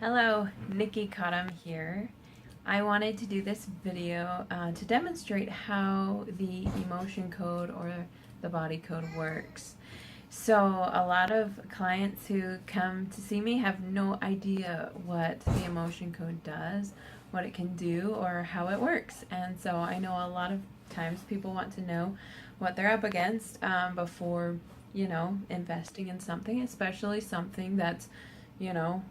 Hello, Nikki Cottom here. I wanted to do this video to demonstrate how the emotion code or the body code works. So a lot of clients who come to see me have no idea what the emotion code does, what it can do, or how it works. And so I know a lot of times people want to know what they're up against before, investing in something, especially something that's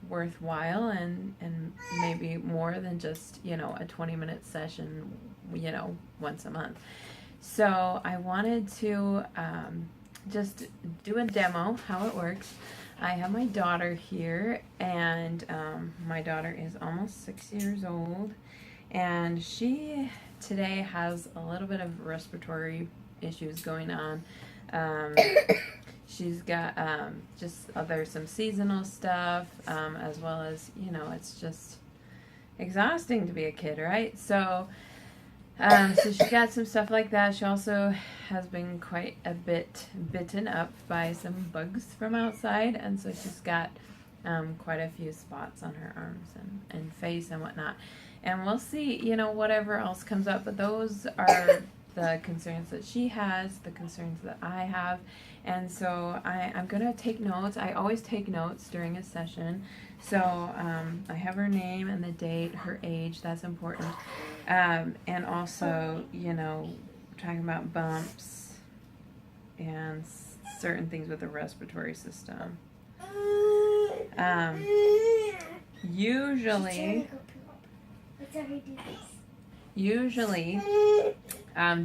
worthwhile and maybe more than just, a 20-minute session, once a month. So I wanted to just do a demo how it works. I have my daughter here, and my daughter is almost 6 years old, and she today has a little bit of respiratory issues going on. She's got there's some seasonal stuff, as well as, it's just exhausting to be a kid, right? So she's got some stuff like that. She also has been quite a bit bitten up by some bugs from outside, and so she's got quite a few spots on her arms and face and whatnot. And we'll see, whatever else comes up, but those are the concerns that she has, the concerns that I have. And so I'm going to take notes. I always take notes during a session. So I have her name and the date, her age, that's important. And also, talking about bumps and certain things with the respiratory system. Usually,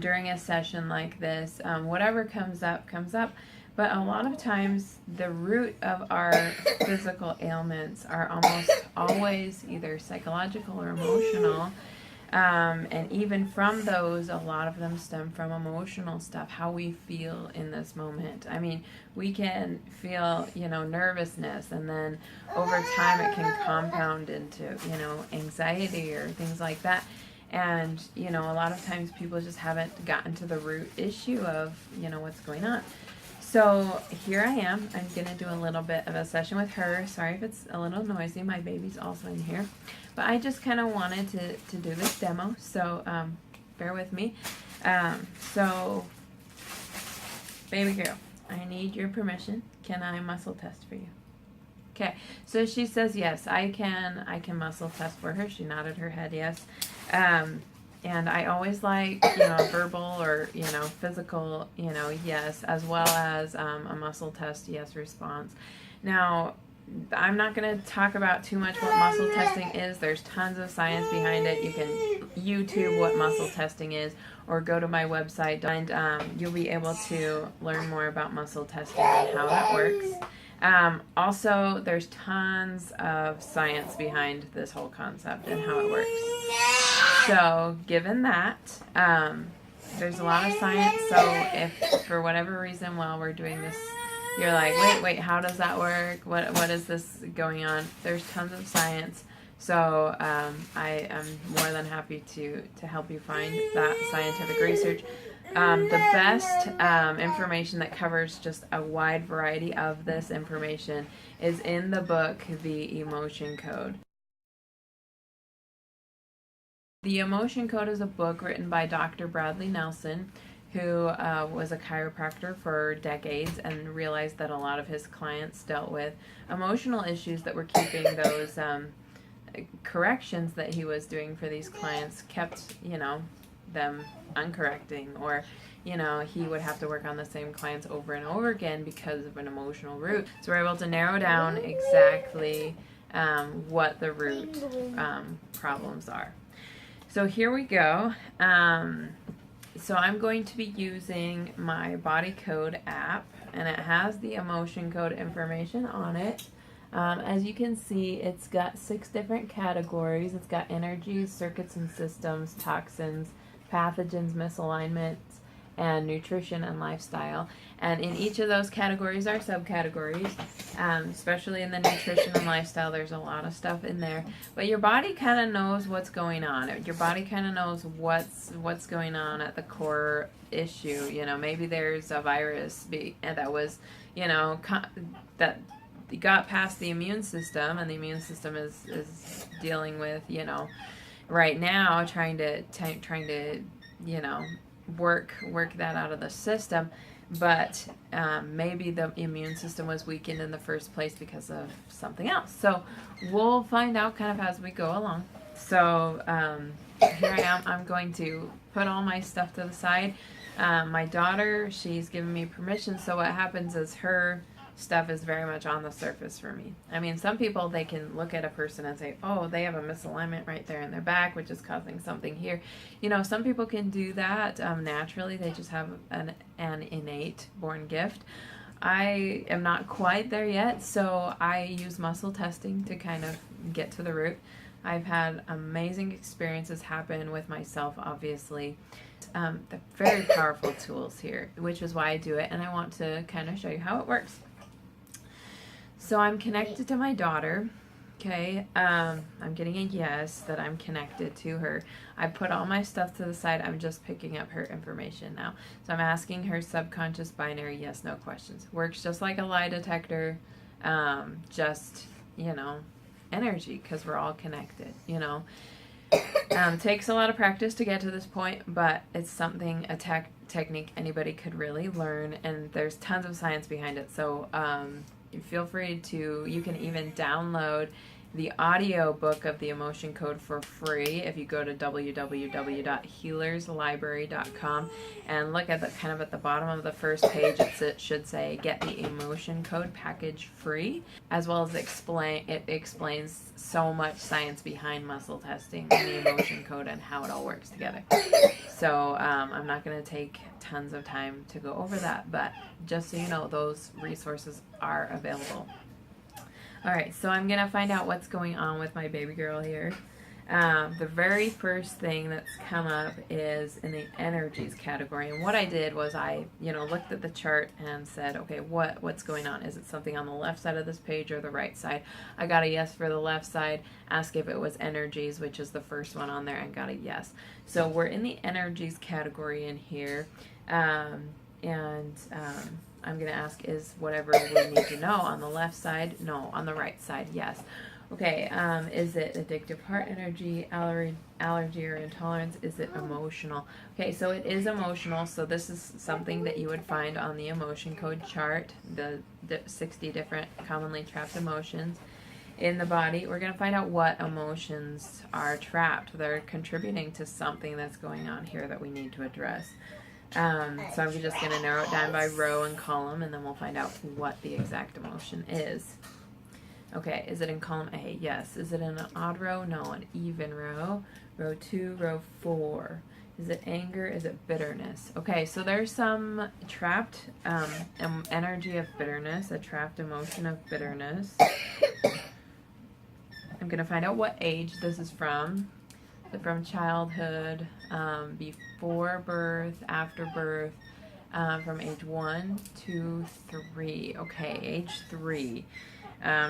during a session like this, whatever comes up, but a lot of times the root of our physical ailments are almost always either psychological or emotional. And even from those, a lot of them stem from emotional stuff, how we feel in this moment. I mean, we can feel, nervousness, and then over time it can compound into, anxiety or things like that. And, a lot of times people just haven't gotten to the root issue of, what's going on. So here I am. I'm going to do a little bit of a session with her. Sorry if it's a little noisy. My baby's also in here. But I just kind of wanted to do this demo, so bear with me. So, baby girl, I need your permission. Can I muscle test for you? Okay, so she says yes, I can muscle test for her. She nodded her head yes. And I always like, verbal or, physical, yes, as well as a muscle test yes response. Now, I'm not going to talk about too much what muscle testing is. There's tons of science behind it. You can YouTube what muscle testing is, or go to my website, and you'll be able to learn more about muscle testing and how that works. Also, there's tons of science behind this whole concept and how it works. So, given that, there's a lot of science, so if for whatever reason while we're doing this, you're like, wait, how does that work? What is this going on? There's tons of science, so I am more than happy to help you find that scientific research. The best information that covers just a wide variety of this information is in the book, The Emotion Code. The Emotion Code is a book written by Dr. Bradley Nelson, who was a chiropractor for decades and realized that a lot of his clients dealt with emotional issues that were keeping those corrections that he was doing for these clients kept, them uncorrecting, or, he would have to work on the same clients over and over again because of an emotional root. So we're able to narrow down exactly what the root problems are. So here we go. So I'm going to be using my Body Code app, and it has the emotion code information on it. As you can see, it's got 6 different categories. It's got energies, circuits and systems, toxins, pathogens, misalignments, and nutrition and lifestyle. And in each of those categories are subcategories, especially in the nutrition and lifestyle. There's a lot of stuff in there, but your body kind of knows what's going on. Your body kind of knows what's going on at the core issue. Maybe there's a virus that was, that got past the immune system, and the immune system is dealing with, right now trying to work that out of the system. But maybe the immune system was weakened in the first place because of something else. So we'll find out kind of as we go along. So here I am. I'm going to put all my stuff to the side. My daughter, she's given me permission. So what happens is her stuff is very much on the surface for me. I mean, some people, they can look at a person and say, oh, they have a misalignment right there in their back, which is causing something here. Some people can do that naturally. They just have an innate born gift. I am not quite there yet, so I use muscle testing to kind of get to the root. I've had amazing experiences happen with myself, obviously. They're very powerful tools here, which is why I do it, and I want to kind of show you how it works. So I'm connected to my daughter, okay? I'm getting a yes that I'm connected to her. I put all my stuff to the side. I'm just picking up her information now. So I'm asking her subconscious binary yes, no questions. Works just like a lie detector, just, energy, because we're all connected, Takes a lot of practice to get to this point, but it's something, a technique anybody could really learn, and there's tons of science behind it. So feel free to, you can even download the audio book of the emotion code for free if you go to www.healerslibrary.com and look at the kind of at the bottom of the first page. It should say get the emotion code package free, as well as it explains so much science behind muscle testing and the emotion code and how it all works together. So I'm not going to take tons of time to go over that, but just so you know, those resources are available. All right, so I'm going to find out what's going on with my baby girl here. The very first thing that's come up is in the energies category. And what I did was I, looked at the chart and said, okay, what's going on? Is it something on the left side of this page or the right side? I got a yes for the left side. Asked if it was energies, which is the first one on there, and got a yes. So we're in the energies category in here. I'm going to ask, is whatever we need to know on the left side? No. On the right side, yes. Okay, is it addictive heart energy, allergy or intolerance? Is it emotional? Okay, so it is emotional, so this is something that you would find on the emotion code chart, the 60 different commonly trapped emotions in the body. We're going to find out what emotions are trapped. They're contributing to something that's going on here that we need to address. So I'm just going to narrow it down by row and column, and then we'll find out what the exact emotion is. Okay, is it in column A? Yes. Is it in an odd row? No, an even row. Row 2, row 4. Is it anger? Is it bitterness? Okay, so there's some trapped energy of bitterness, a trapped emotion of bitterness. I'm going to find out what age this is from. From childhood, before birth, after birth, from age 1 to 3. Okay, age 3.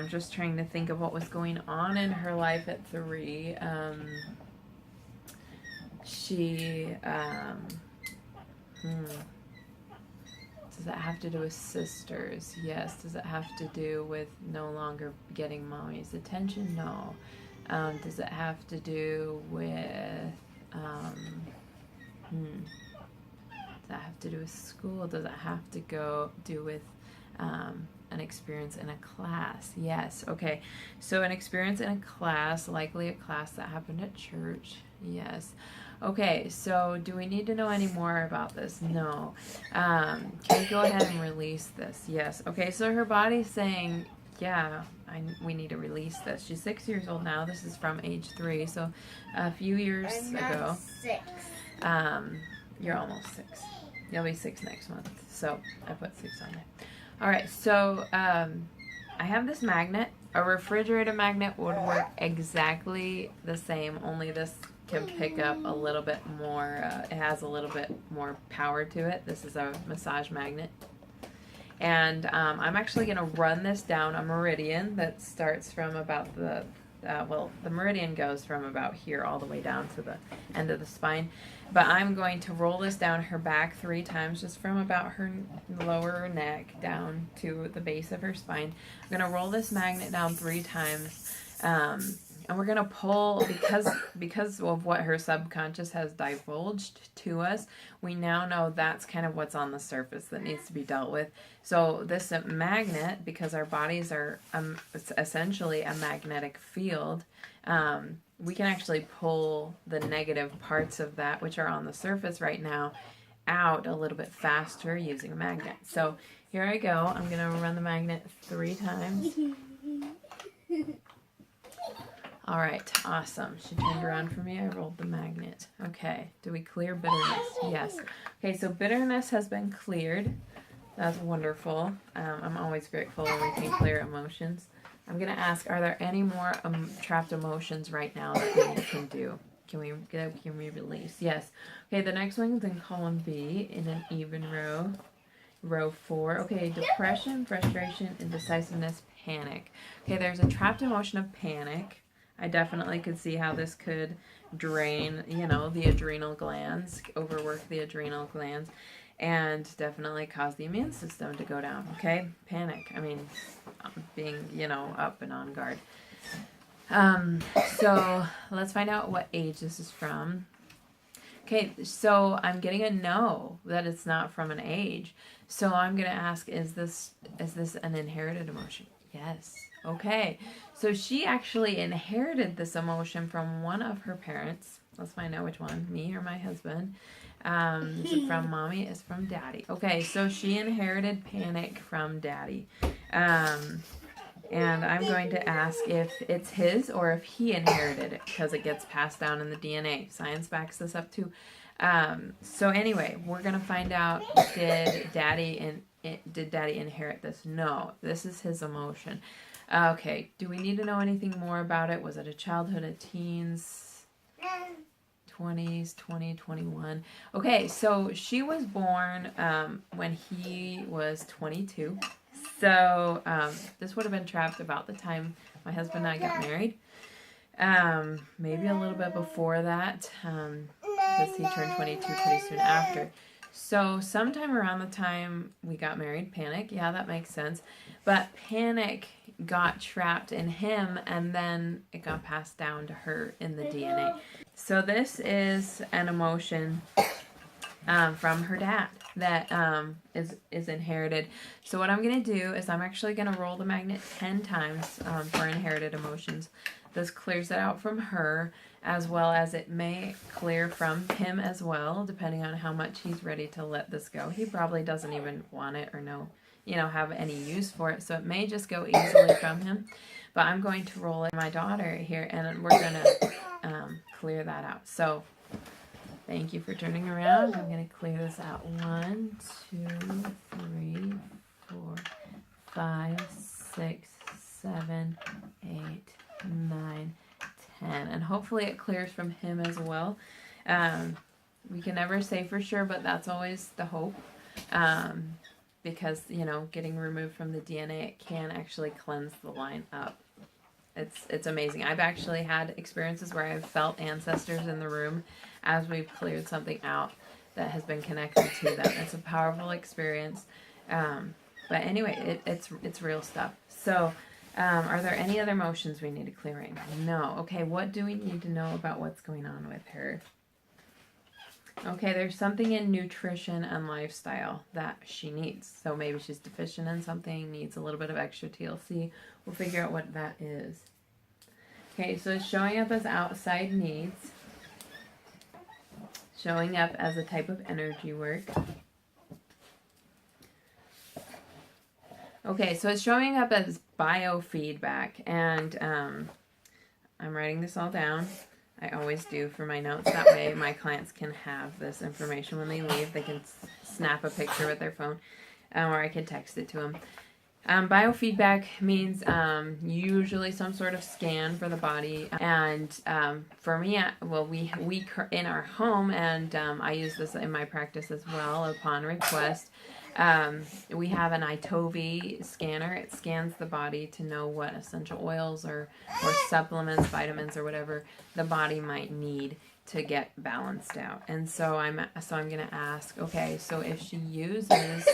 Just trying to think of what was going on in her life at 3. Does it have to do with sisters? Yes. Does it have to do with no longer getting mommy's attention? No. Does it have to do with, does that have to do with school? Does it have to do with an experience in a class? Yes. Okay. So an experience in a class, likely a class that happened at church. Yes. Okay. So do we need to know any more about this? No. Can we go ahead and release this? Yes. Okay. So her body's saying, yeah, we need to release this. She's 6 years old now. This is from age 3, so a few years ago. 6. You're almost 6. You'll be 6 next month. So I put 6 on it. All right. So I have this magnet. A refrigerator magnet would work exactly the same. Only this can pick up a little bit more. It has a little bit more power to it. This is a massage magnet. And I'm actually going to run this down a meridian that starts from about the well, the meridian goes from about here all the way down to the end of the spine. But I'm going to roll this down her back 3 times, just from about her lower neck down to the base of her spine. I'm going to roll this magnet down 3 times. And we're going to pull, because of what her subconscious has divulged to us, we now know that's kind of what's on the surface that needs to be dealt with. So this magnet, because our bodies are essentially a magnetic field, we can actually pull the negative parts of that, which are on the surface right now, out a little bit faster using a magnet. So here I go. I'm going to run the magnet 3 times. All right, awesome. She turned around for me. I rolled the magnet. Okay, do we clear bitterness? Yes. Okay, so bitterness has been cleared. That's wonderful. I'm always grateful when we can clear emotions. I'm going to ask, are there any more trapped emotions right now that we can do? Can we release? Yes. Okay, the next one is in column B in an even row. Row 4. Okay, depression, frustration, indecisiveness, panic. Okay, there's a trapped emotion of panic. I definitely could see how this could drain, the adrenal glands, overwork the adrenal glands, and definitely cause the immune system to go down, okay? Panic, being, up and on guard. So let's find out what age this is from. Okay, so I'm getting a no, that it's not from an age. So I'm going to ask, is this an inherited emotion? Yes. Okay, so she actually inherited this emotion from one of her parents. Let's find out which one, me or my husband. Is it from mommy? It's from daddy. Okay, so she inherited panic from daddy. And I'm going to ask if it's his or if he inherited it, because it gets passed down in the DNA. Science backs this up too. So anyway, we're going to find out, did daddy inherit this? No, this is his emotion. Okay, do we need to know anything more about it? Was it a childhood, a teens, 20s, 20, 21? Okay, so she was born when he was 22. So this would have been trapped about the time my husband and I got married. Maybe a little bit before that, because he turned 22 pretty soon after. So sometime around the time we got married, panic, yeah, that makes sense. But panic got trapped in him, and then it got passed down to her in the DNA. So this is an emotion from her dad that is inherited. So what I'm going to do is I'm actually going to roll the magnet 10 times for inherited emotions. This clears it out from her, as well as it may clear from him as well, depending on how much he's ready to let this go. He probably doesn't even want it or know, have any use for it, so it may just go easily from him. But I'm going to roll it my daughter here, and we're going to clear that out. So thank you for turning around. I'm going to clear this out. 1, 2, 3, 4, 5, 6, 7, 8, 9, 10. And hopefully it clears from him as well. We can never say for sure, but that's always the hope. Because, getting removed from the DNA, it can actually cleanse the line up. It's amazing. I've actually had experiences where I've felt ancestors in the room as we've cleared something out that has been connected to them. It's a powerful experience. But anyway, it's real stuff. So, are there any other emotions we need to clear right now? No. Okay, what do we need to know about what's going on with her? Okay, there's something in nutrition and lifestyle that she needs. So maybe she's deficient in something, needs a little bit of extra TLC. We'll figure out what that is. Okay, so it's showing up as outside needs. Showing up as a type of energy work. Okay, so it's showing up as biofeedback. And I'm writing this all down. I always do for my notes. That way my clients can have this information when they leave. They can snap a picture with their phone, or I can text it to them. Biofeedback means usually some sort of scan for the body, and for me, well, we in our home, and I use this in my practice as well upon request. We have an Itovi scanner. It scans the body to know what essential oils or supplements, vitamins, or whatever the body might need to get balanced out. And so I'm going to ask, okay, so if she uses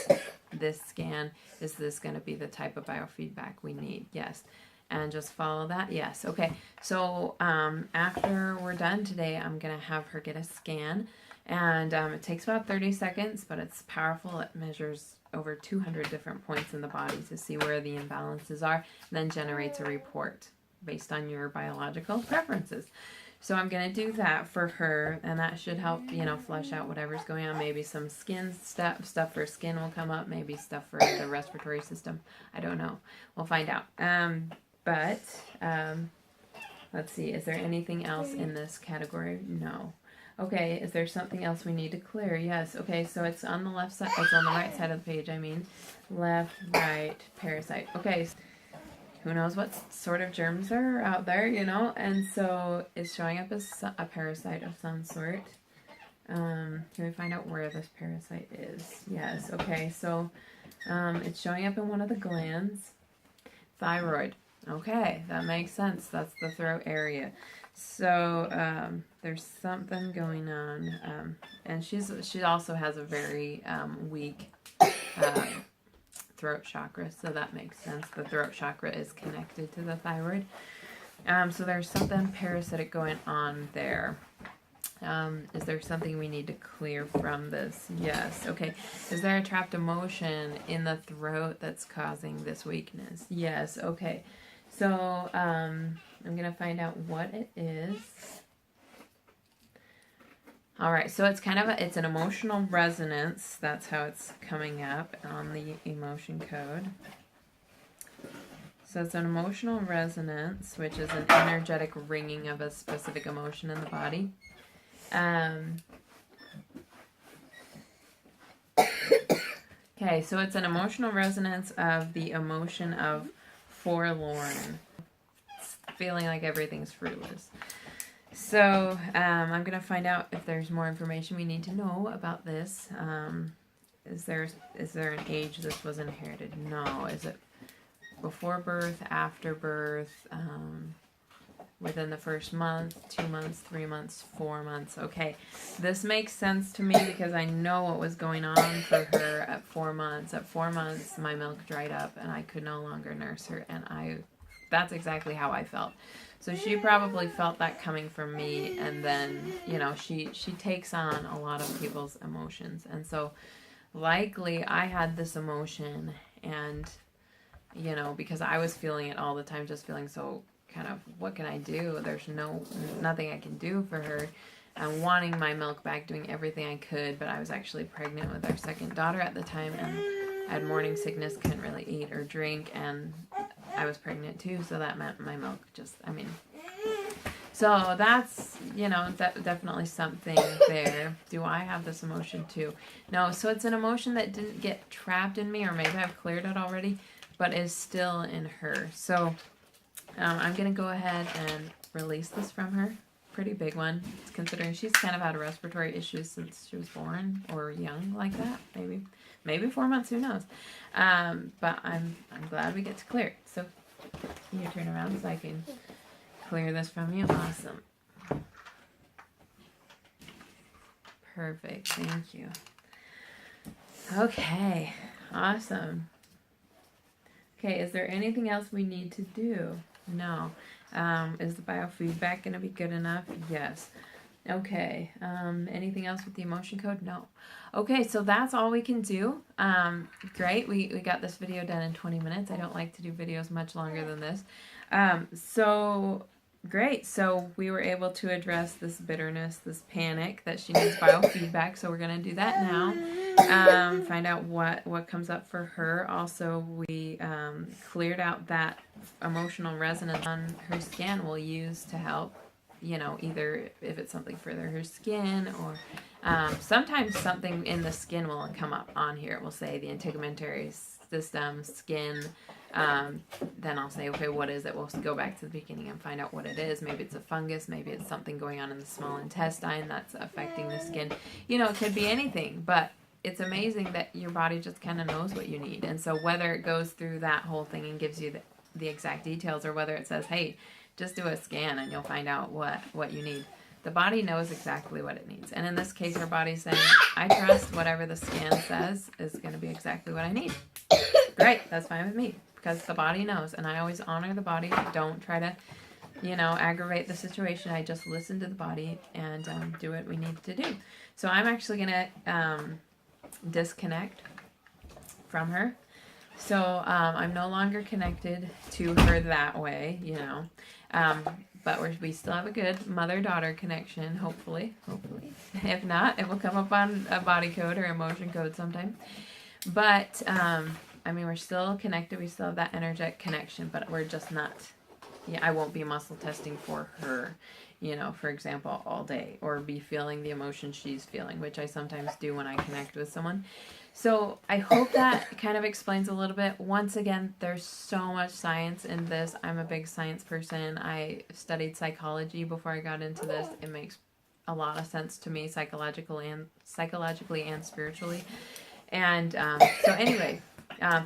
this scan, is this going to be the type of biofeedback we need? Yes. And just follow that? Yes. Okay. So after we're done today, I'm going to have her get a scan. And it takes about 30 seconds, but it's powerful. It measures over 200 different points in the body to see where the imbalances are, and then generates a report based on your biological preferences. So I'm going to do that for her, and that should help, flush out whatever's going on. Maybe some skin stuff for skin will come up, maybe stuff for the respiratory system. I don't know. We'll find out. Let's see. Is there anything else in this category? No. Okay, is there something else we need to clear? Yes. Okay, so it's on the left side. It's on the right side of the page, I mean. Left, right, parasite. Okay, who knows what sort of germs are out there, and so it's showing up as a parasite of some sort. Can we find out where this parasite is? Yes, okay, so it's showing up in one of the glands. Thyroid. Okay, that makes sense. That's the throat area. So there's something going on, and she also has a very weak throat chakra, so that makes sense. The throat chakra is connected to the thyroid. So there's something parasitic going on there. Is there something we need to clear from this? Yes. Okay. Is there a trapped emotion in the throat that's causing this weakness? Yes. Okay. So I'm going to find out what it is. All right, so it's it's an emotional resonance. That's how it's coming up on the emotion code. So it's an emotional resonance, which is an energetic ringing of a specific emotion in the body. Okay, so it's an emotional resonance of the emotion of forlorn, feeling like everything's fruitless. So I'm going to find out if there's more information we need to know about this. Is there an age this was inherited? No. Is it before birth, after birth, within the first month, 2 months, 3 months, 4 months? Okay, this makes sense to me because I know what was going on for her at 4 months. At 4 months, my milk dried up and I could no longer nurse her, and that's exactly how I felt. So she probably felt that coming from me, and then, she takes on a lot of people's emotions. And so likely I had this emotion, and, because I was feeling it all the time, just feeling so kind of, what can I do? There's nothing I can do for her. I'm wanting my milk back, doing everything I could, but I was actually pregnant with our second daughter at the time, and I had morning sickness, couldn't really eat or drink, and I was pregnant too, so that meant my milk so that's, definitely something there. Do I have this emotion too? No, so it's an emotion that didn't get trapped in me, or maybe I've cleared it already, but is still in her. So I'm going to go ahead and release this from her. Pretty big one, considering she's kind of had respiratory issues since she was born, or young like that, maybe 4 months, who knows. But I'm glad we get to clear it. So you turn around so I can clear this from you. Awesome. Perfect. Thank you. Okay. Awesome. Okay, is there anything else we need to do? No. Is the biofeedback going to be good enough? Yes. Okay. Anything else with the emotion code? No. Okay, so that's all we can do. Great. We got this video done in 20 minutes. I don't like to do videos much longer than this. So great. So we were able to address this bitterness, this panic that she needs biofeedback. So we're going to do that now. Find out what comes up for her. Also, we cleared out that emotional resonance on her skin we'll use to help, either if it's something further her skin, or sometimes something in the skin will come up on here. It will say the integumentary system, skin. Then I'll say, okay, what is it? We'll go back to the beginning and find out what it is. Maybe it's a fungus. Maybe it's something going on in the small intestine that's affecting the skin. You know, it could be anything, but it's amazing that your body just kind of knows what you need. And so whether it goes through that whole thing and gives you the exact details, or whether it says, hey, just do a scan and you'll find out what you need. The body knows exactly what it needs. And in this case, her body's saying, I trust whatever the scan says is going to be exactly what I need. Great, that's fine with me, because the body knows. And I always honor the body. Don't try to, aggravate the situation. I just listen to the body and do what we need to do. So I'm actually going to disconnect from her. So I'm no longer connected to her that way, but we still have a good mother-daughter connection, hopefully. If not, it will come up on a body code or emotion code sometime. But, we're still connected. We still have that energetic connection, but we're just not, I won't be muscle testing for her, for example, all day, or be feeling the emotion she's feeling, which I sometimes do when I connect with someone. So I hope that kind of explains a little bit. Once again, there's so much science in this. I'm a big science person. I studied psychology before I got into this. It makes a lot of sense to me, psychologically and spiritually. And so anyway,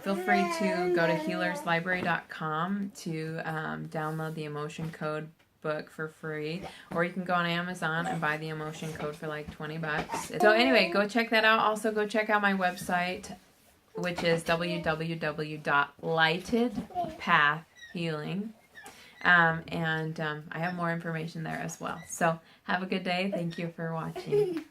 feel free to go to healerslibrary.com to download the emotion code book for free, or you can go on Amazon and buy the emotion code for like $20. So anyway, go check that out. Also go check out my website, which is www.lightedpathhealing, and I have more information there as well. So have a good day. Thank you for watching.